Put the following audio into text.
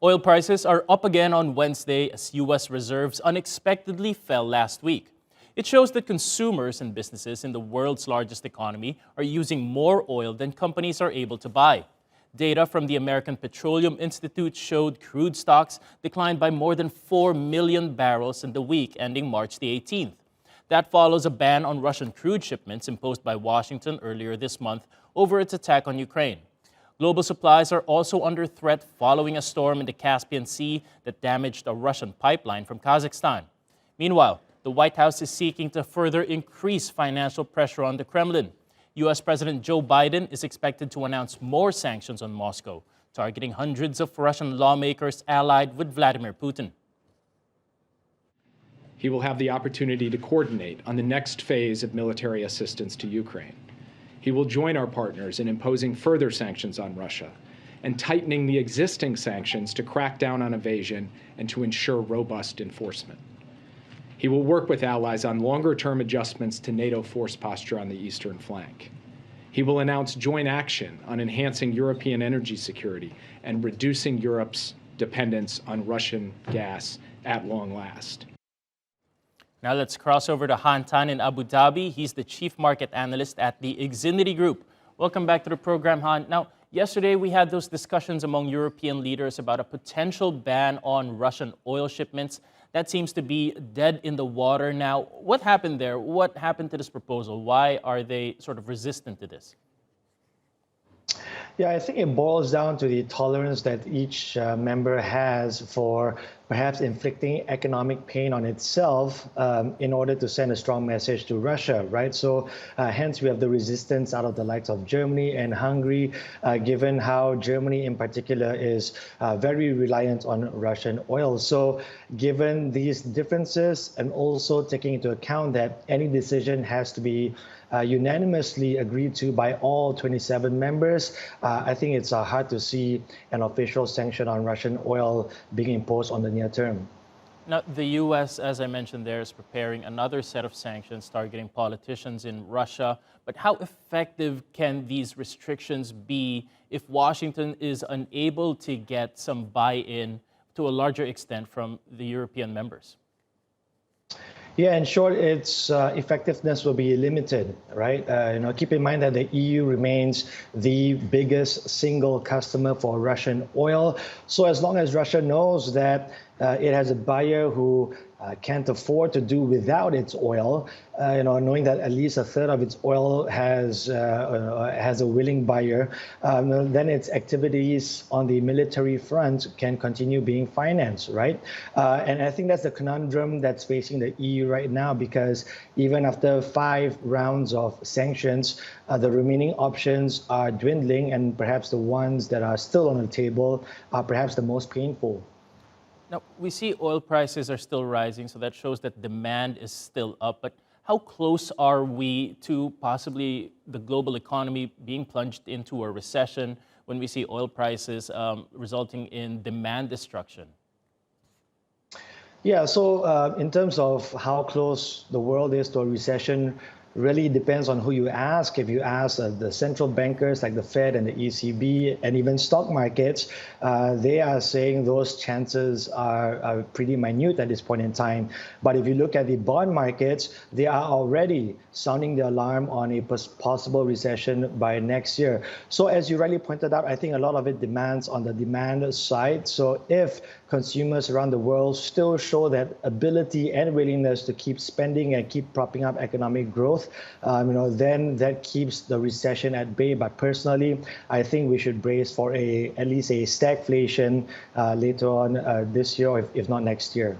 Oil prices are up again on Wednesday as U.S. reserves unexpectedly fell last week. It shows that consumers and businesses in the world's largest economy are using more oil than companies are able to buy. Data from the American Petroleum Institute showed crude stocks declined by more than 4 million barrels in the week ending March the 18th. That follows a ban on Russian crude shipments imposed by Washington earlier this month over its attack on Ukraine. Global supplies are also under threat following a storm in the Caspian Sea that damaged a Russian pipeline from Kazakhstan. Meanwhile, the White House is seeking to further increase financial pressure on the Kremlin. U.S. President Joe Biden is expected to announce more sanctions on Moscow, targeting hundreds of Russian lawmakers allied with Vladimir Putin. He will have the opportunity to coordinate on the next phase of military assistance to Ukraine. He will join our partners in imposing further sanctions on Russia and tightening the existing sanctions to crack down on evasion and to ensure robust enforcement. He will work with allies on longer-term adjustments to NATO force posture on the eastern flank. He will announce joint action on enhancing European energy security and reducing Europe's dependence on Russian gas at long last. Now let's cross over to Han Tan in Abu Dhabi. He's the chief market analyst at the Exinity Group. Welcome back to the program, Han. Now, yesterday we had those discussions among European leaders about a potential ban on Russian oil shipments. That seems to be dead in the water now. What happened there? What happened to this proposal? Why are they sort of resistant to this? Yeah, I think it boils down to the tolerance that each member has for perhaps inflicting economic pain on itself in order to send a strong message to Russia, right? So hence we have the resistance out of the likes of Germany and Hungary, given how Germany in particular is very reliant on Russian oil. So given these differences and also taking into account that any decision has to be unanimously agreed to by all 27 members, I think it's hard to see an official sanction on Russian oil being imposed on the near term. Now, the U.S., as I mentioned there, is preparing another set of sanctions targeting politicians in Russia. But how effective can these restrictions be if Washington is unable to get some buy-in to a larger extent from the European members? Yeah, in short, its effectiveness will be limited, right? Keep in mind that the EU remains the biggest single customer for Russian oil. So as long as Russia knows that it has a buyer who can't afford to do without its oil, knowing that at least a third of its oil has a willing buyer, then its activities on the military front can continue being financed, right? And I think that's the conundrum that's facing the EU right now, because even after 5 rounds of sanctions, the remaining options are dwindling, and perhaps the ones that are still on the table are perhaps the most painful. Now, we see oil prices are still rising, so that shows that demand is still up. But how close are we to possibly the global economy being plunged into a recession when we see oil prices resulting in demand destruction? Yeah, so in terms of how close the world is to a recession, really depends on who you ask. If you ask the central bankers like the Fed and the ECB and even stock markets, they are saying those chances are pretty minute at this point in time. But if you look at the bond markets, they are already sounding the alarm on a possible recession by next year. So as you rightly pointed out, I think a lot of it demands on the demand side. So if consumers around the world still show that ability and willingness to keep spending and keep propping up economic growth, then that keeps the recession at bay. But personally, I think we should brace for at least a stagflation later on this year, if not next year.